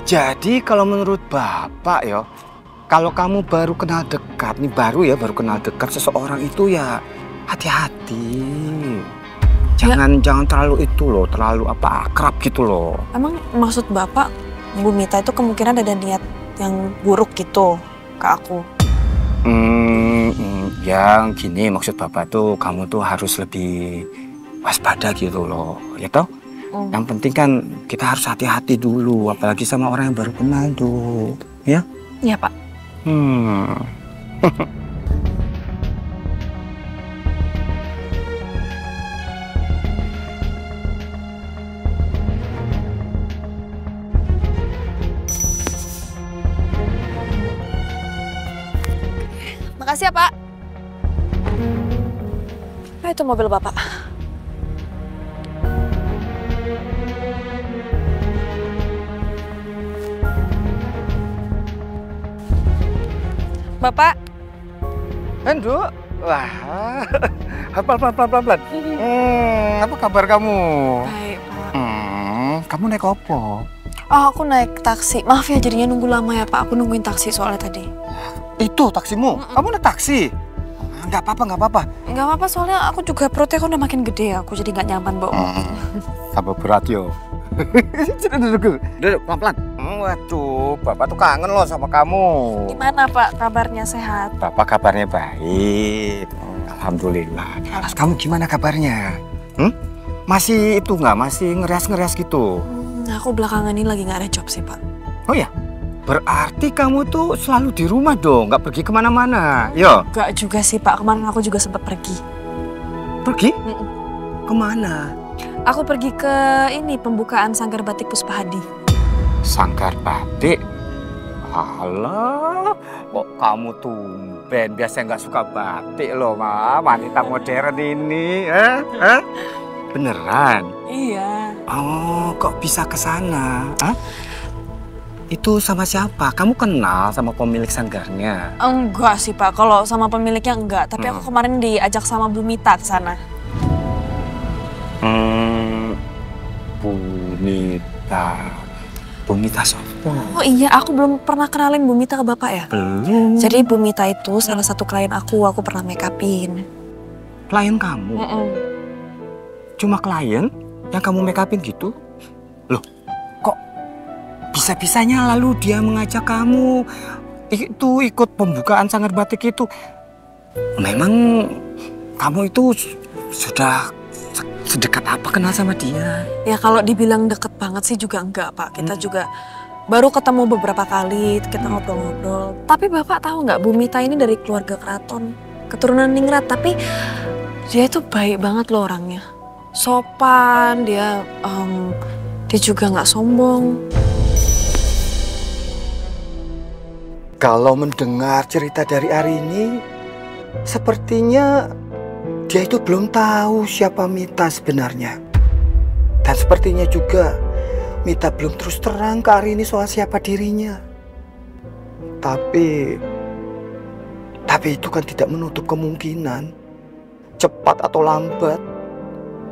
Jadi kalau menurut Bapak ya, kalau kamu baru kenal dekat, nih baru kenal dekat seseorang itu ya hati-hati. Jangan terlalu itu loh, terlalu akrab gitu loh. Emang maksud Bapak, Bu Mita itu kemungkinan ada niat yang buruk gitu ke aku? Yang gini maksud Bapak tuh kamu tuh harus lebih waspada gitu loh, ya toh? Yang penting kan kita harus hati-hati dulu, apalagi sama orang yang baru kenal tuh, ya? Iya, Pak. Makasih ya, Pak. Nah, itu mobil Bapak. Bapak. Hendro, wah, pelan-pelan. Apa kabar kamu? Baik, Pak. Kamu naik apa? Oh, aku naik taksi. Maaf ya jadinya nunggu lama ya, Pak. Aku nungguin taksi soalnya tadi. Itu taksimu? Kamu naik taksi? Nggak apa-apa. Nggak apa-apa, soalnya aku juga perutnya kan udah makin gede ya. Aku jadi nggak nyaman bawa mobil. Tambah berat yo. Duduk, pelan-pelan. Waduh, Bapak tuh kangen loh sama kamu. Gimana, Pak? Kabarnya sehat? Bapak kabarnya baik. Alhamdulillah. Terus kamu gimana kabarnya? Masih itu nggak? Masih ngeres-ngeres gitu? Aku belakangan ini lagi nggak ada job sih, Pak. Oh ya? Berarti kamu tuh selalu di rumah dong, nggak pergi kemana-mana, yo? Nggak juga sih, Pak. Kemarin aku juga sempat pergi. Pergi? Kemana? Aku pergi ke ini, pembukaan Sanggar Batik Puspa Hadi. Sanggar batik? Alah, kok kamu tumben biasanya nggak suka batik loh, Ma. Wanita modern ini, Beneran? Iya. Oh, kok bisa ke sana? Itu sama siapa? Kamu kenal sama pemilik sanggarnya? Enggak sih, Pak. Kalau sama pemiliknya enggak. Tapi aku kemarin diajak sama Bu Mita ke sana. Bu Mita siapa? Oh iya, aku belum pernah kenalin Bu Mita ke Bapak ya? Belum. Jadi Bu Mita itu salah satu klien aku pernah make upin. Klien kamu? Cuma klien yang kamu make upin gitu? Loh, kok bisa-bisanya lalu dia mengajak kamu itu ikut pembukaan Sanggar Batik itu? Memang kamu itu sudah sedekat apa kenal sama dia? Ya kalau dibilang deket banget sih juga enggak, Pak. Kita juga baru ketemu beberapa kali, kita ngobrol-ngobrol. Tapi Bapak tahu nggak, Bu Mita ini dari keluarga keraton, keturunan Ningrat. Tapi dia itu baik banget loh orangnya. Sopan, dia juga nggak sombong. Kalau mendengar cerita dari Arini, sepertinya dia itu belum tahu siapa Mita sebenarnya. Dan sepertinya juga Mita belum terus terang ke Arini soal siapa dirinya. Tapi itu kan tidak menutup kemungkinan cepat atau lambat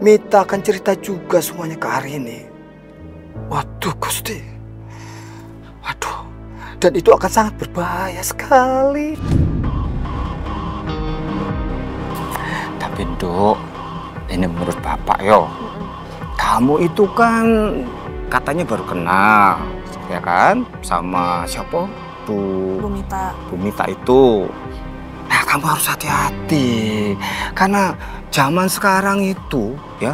Mita akan cerita juga semuanya ke Arini. Waduh Gusti, waduh, dan itu akan sangat berbahaya sekali. Tapi Dok, ini menurut Bapak yo, kamu itu kan katanya baru kenal, ya kan, sama siapa? Bu Mita itu. Nah, kamu harus hati-hati, karena zaman sekarang itu ya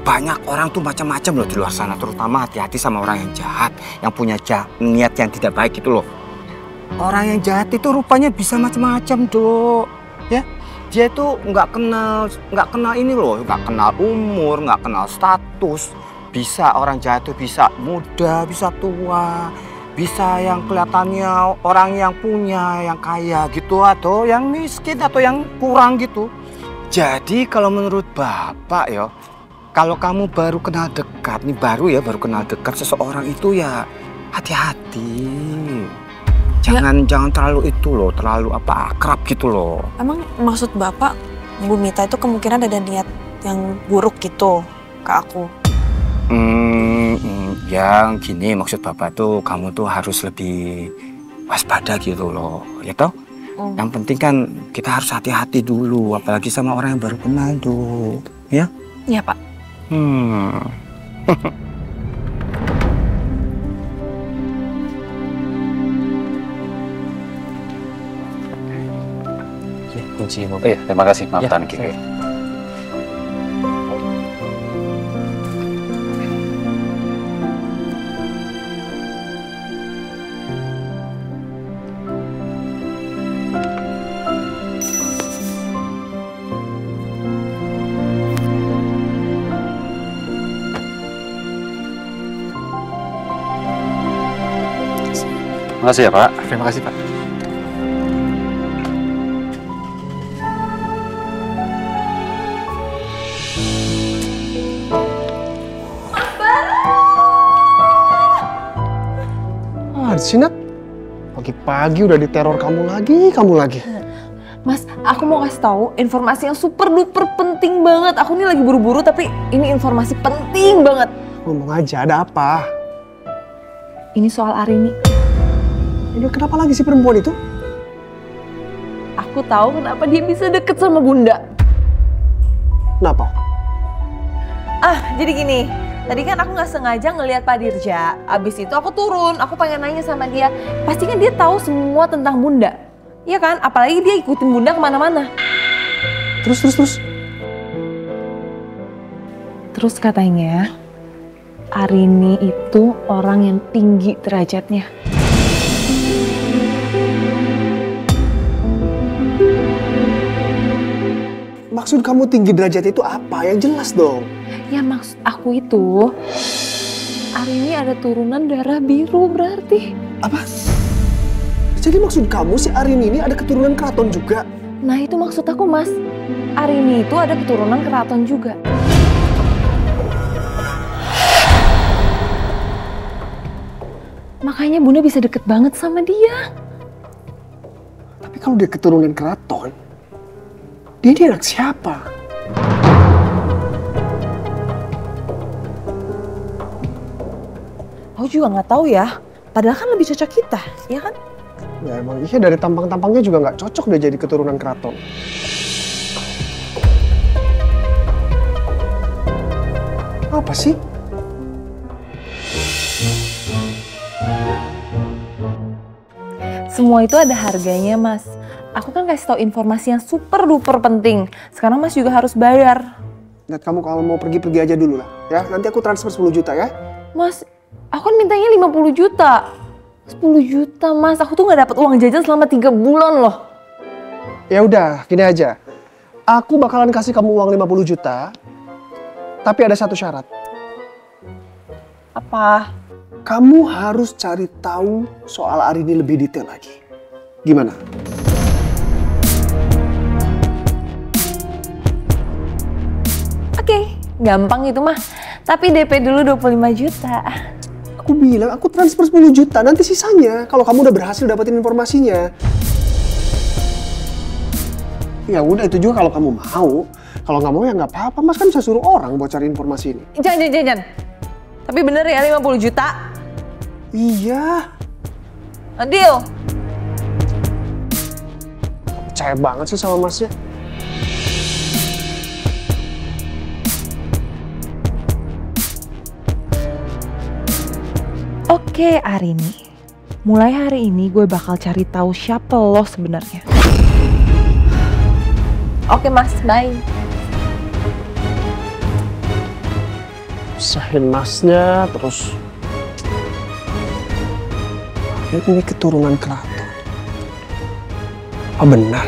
banyak orang tuh macam-macam loh di luar sana, terutama hati-hati sama orang yang jahat, yang punya niat yang tidak baik itu loh. Orang yang jahat itu rupanya bisa macam-macam, Dok, ya. Dia itu nggak kenal ini loh, nggak kenal umur, nggak kenal status. Bisa orang jahat itu bisa muda, bisa tua, bisa yang kelihatannya orang yang punya, yang kaya gitu, atau yang miskin, atau yang kurang gitu. Jadi kalau menurut Bapak ya, kalau kamu baru kenal dekat, nih baru kenal dekat seseorang itu ya hati-hati. Jangan terlalu itu loh, terlalu akrab gitu loh. Emang maksud Bapak, Bu Mita itu kemungkinan ada niat yang buruk gitu ke aku? Yang gini maksud Bapak tuh kamu tuh harus lebih waspada gitu loh, ya toh? Yang penting kan kita harus hati-hati dulu, apalagi sama orang yang baru kenal tuh, ya? Iya, Pak. Kunci mobil. Iya, terima kasih, maaf Ya, tahan Kiki. Terima kasih ya Pak. Terima kasih, Pak. Sinat, pagi-pagi udah diteror kamu lagi. Mas, aku mau kasih tahu informasi yang super duper penting banget. Aku nih lagi buru-buru tapi ini informasi penting banget. Ngomong aja, ada apa? Ini soal Arini. Udah kenapa lagi si perempuan itu? Aku tahu kenapa dia bisa deket sama Bunda. Kenapa? Jadi gini. Tadi kan aku nggak sengaja ngelihat Pak Dirja. Abis itu aku turun, aku pengen nanya sama dia. Pasti kan dia tahu semua tentang Bunda. Iya kan? Apalagi dia ikutin Bunda kemana-mana. Terus? Terus katanya, Arini itu orang yang tinggi derajatnya. Maksud kamu tinggi derajat itu apa? Yang jelas dong. Ya maksud aku itu, Arini ada turunan darah biru berarti. Apa? Jadi maksud kamu si Arini ini ada keturunan keraton juga? Nah itu maksud aku mas, Arini itu ada keturunan keraton juga. Makanya Bunda bisa deket banget sama dia. Tapi kalau dia keturunan keraton, dia anak siapa? Aku juga nggak tahu ya. Padahal kan lebih cocok kita, ya kan? Ya emang iya dari tampang-tampangnya juga nggak cocok dia jadi keturunan keraton. Apa sih? Semua itu ada harganya mas. Aku kan kasih tahu informasi yang super duper penting. Sekarang mas juga harus bayar. Lihat kamu kalau mau pergi aja dulu lah. Ya nanti aku transfer 10 juta ya. Mas, aku kan mintanya 50 juta. 10 juta mas, aku tuh nggak dapat uang jajan selama 3 bulan loh. Ya udah, gini aja. Aku bakalan kasih kamu uang 50 juta. Tapi ada satu syarat. Apa? Kamu harus cari tahu soal Arini lebih detail lagi. Gimana? Oke, gampang itu mah. Tapi DP dulu 25 juta. Aku bilang aku transfer 10 juta, nanti sisanya kalau kamu udah berhasil dapetin informasinya. Ya udah itu juga kalau kamu mau. Kalau nggak mau ya nggak apa-apa, Mas kan bisa suruh orang buat cari informasi ini. Jangan. Tapi bener ya 50 juta? Iya. Deal. Percaya banget sih sama Masnya. Oke, Arini. Mulai hari ini gue bakal cari tahu siapa lo sebenarnya. Oke, Mas. Bye. Usahin Masnya terus. Ini keturunan keraton. Oh benar.